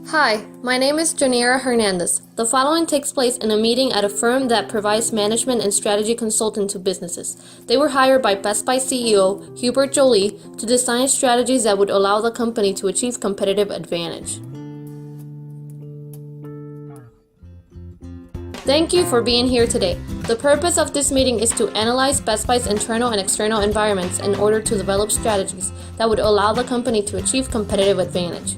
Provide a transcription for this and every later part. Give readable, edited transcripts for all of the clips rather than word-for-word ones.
Hi, my name is Janira Hernandez. The following takes place in a meeting at a firm that provides management and strategy consulting to businesses. They were hired by Best Buy CEO Hubert Joly to design strategies that would allow the company to achieve competitive advantage. Thank you for being here today. The purpose of this meeting is to analyze Best Buy's internal and external environments in order to develop strategies that would allow the company to achieve competitive advantage.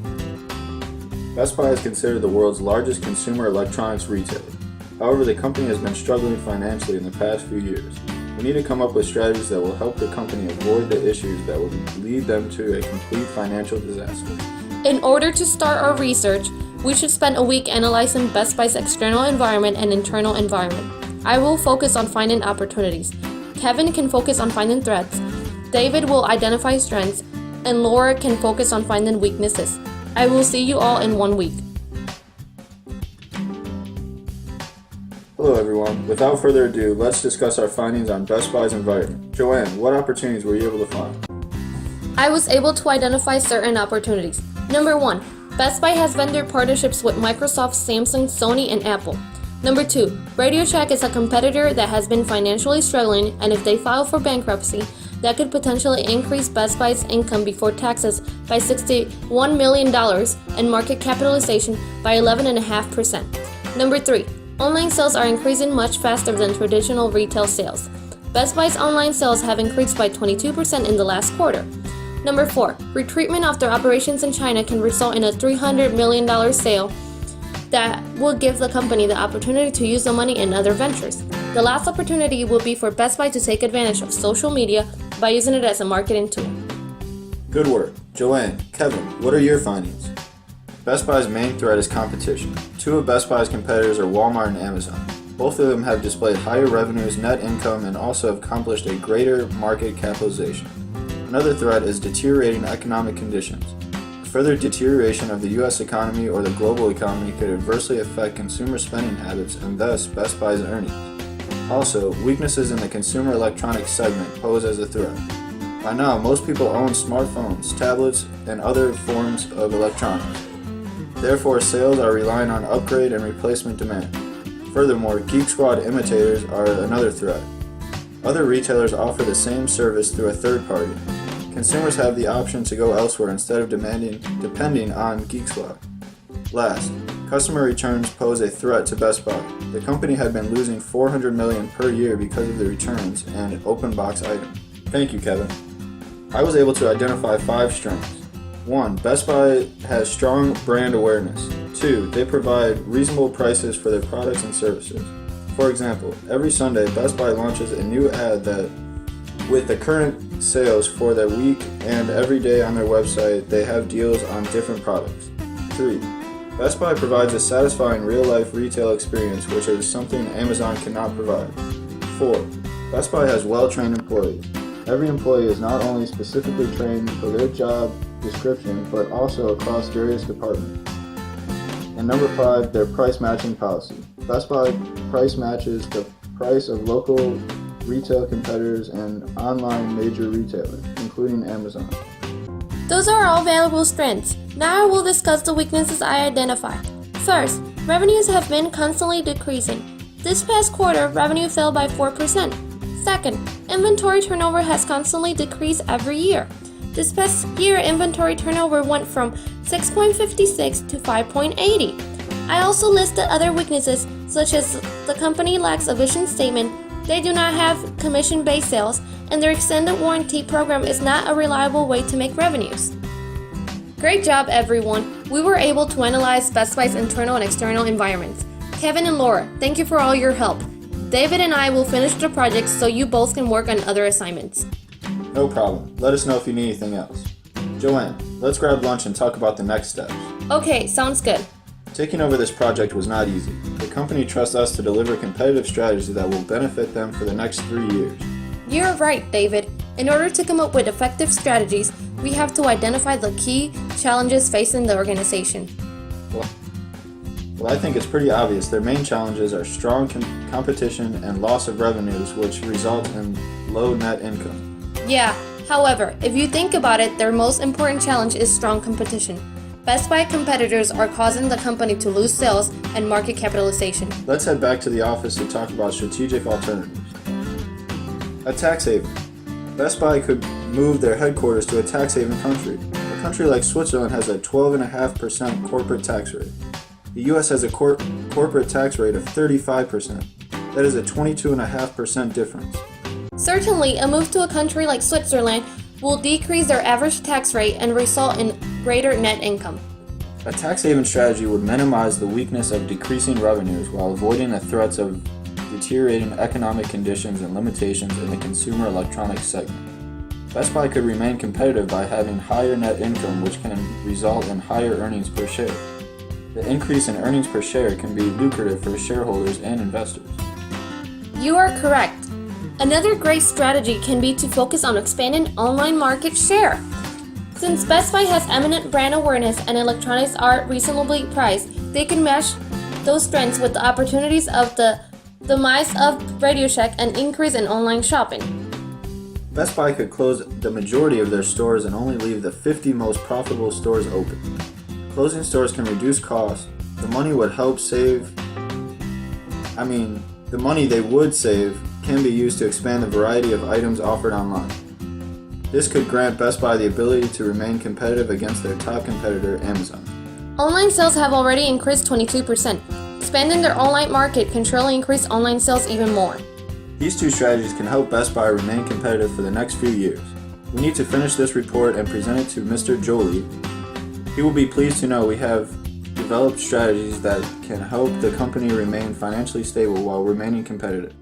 Best Buy is considered the world's largest consumer electronics retailer. However, the company has been struggling financially in the past few years. We need to come up with strategies that will help the company avoid the issues that would lead them to a complete financial disaster. In order to start our research, we should spend a week analyzing Best Buy's external environment and internal environment. I will focus on finding opportunities. Kevin can focus on finding threats. David will identify strengths, and Laura can focus on finding weaknesses. I will see you all in 1 week. Hello everyone. Without further ado, let's discuss our findings on Best Buy's environment. Joanne, what opportunities were you able to find? I was able to identify certain opportunities. Number 1, Best Buy has vendor partnerships with Microsoft, Samsung, Sony, and Apple. Number 2, Radio Shack is a competitor that has been financially struggling, and if they file for bankruptcy, that could potentially increase Best Buy's income before taxes by $61 million and market capitalization by 11.5%. Number 3, online sales are increasing much faster than traditional retail sales. Best Buy's online sales have increased by 22% in the last quarter. Number 4, retreatment of their operations in China can result in a $300 million sale that will give the company the opportunity to use the money in other ventures. The last opportunity will be for Best Buy to take advantage of social media by using it as a marketing tool. Good work. Joanne, Kevin, what are your findings? Best Buy's main threat is competition. Two of Best Buy's competitors are Walmart and Amazon. Both of them have displayed higher revenues, net income, and also have accomplished a greater market capitalization. Another threat is deteriorating economic conditions. Further deterioration of the U.S. economy or the global economy could adversely affect consumer spending habits and thus Best Buy's earnings. Also, weaknesses in the consumer electronics segment pose as a threat. By now, most people own smartphones, tablets, and other forms of electronics. Therefore, sales are relying on upgrade and replacement demand. Furthermore, Geek Squad imitators are another threat. Other retailers offer the same service through a third party. Consumers have the option to go elsewhere instead of depending on Geek Squad. Last, customer returns pose a threat to Best Buy. The company had been losing $400 million per year because of the returns and open box items. Thank you, Kevin. I was able to identify 5 strengths. 1. Best Buy has strong brand awareness. 2. They provide reasonable prices for their products and services. For example, every Sunday, Best Buy launches a new ad that with the current sales for the week, and every day on their website they have deals on different products. 3. Best Buy provides a satisfying real-life retail experience, which is something Amazon cannot provide. 4. Best Buy has well-trained employees. Every employee is not only specifically trained for their job description, but also across various departments. And number 5, their price matching policy. Best Buy price matches the price of local retail competitors and online major retailers, including Amazon. Those are all valuable strengths. Now I will discuss the weaknesses I identified. First, revenues have been constantly decreasing. This past quarter, revenue fell by 4%. Second, inventory turnover has constantly decreased every year. This past year, inventory turnover went from 6.56 to 5.80. I also listed other weaknesses, such as the company lacks a vision statement, they do not have commission-based sales, and their extended warranty program is not a reliable way to make revenues. Great job, everyone! We were able to analyze Best Buy's internal and external environments. Kevin and Laura, thank you for all your help. David and I will finish the project so you both can work on other assignments. No problem. Let us know if you need anything else. Joanne, let's grab lunch and talk about the next steps. Okay, sounds good. Taking over this project was not easy. The company trusts us to deliver competitive strategies that will benefit them for the next 3 years. You're right, David. In order to come up with effective strategies, we have to identify the key challenges facing the organization. Well, I think it's pretty obvious. Their main challenges are strong competition and loss of revenues, which result in low net income. Yeah, however, if you think about it, their most important challenge is strong competition. Best Buy competitors are causing the company to lose sales and market capitalization. Let's head back to the office to talk about strategic alternatives. A tax haven. Best Buy could move their headquarters to a tax haven country. A country like Switzerland has a 12.5% corporate tax rate. The US has a corporate tax rate of 35%. That is a 22.5% difference. Certainly, a move to a country like Switzerland will decrease their average tax rate and result in greater net income. A tax haven strategy would minimize the weakness of decreasing revenues while avoiding the threats of deteriorating economic conditions and limitations in the consumer electronics segment. Best Buy could remain competitive by having higher net income, which can result in higher earnings per share. The increase in earnings per share can be lucrative for shareholders and investors. You are correct. Another great strategy can be to focus on expanding online market share. Since Best Buy has eminent brand awareness and electronics are reasonably priced, they can match those strengths with the opportunities of the demise of Radio Shack and increase in online shopping. Best Buy could close the majority of their stores and only leave the 50 most profitable stores open. Closing stores can reduce costs. The money they would save can be used to expand the variety of items offered online. This could grant Best Buy the ability to remain competitive against their top competitor, Amazon. Online sales have already increased 22%. Expanding their online market can surely increase online sales even more. These two strategies can help Best Buy remain competitive for the next few years. We need to finish this report and present it to Mr. Jolie. He will be pleased to know we have developed strategies that can help the company remain financially stable while remaining competitive.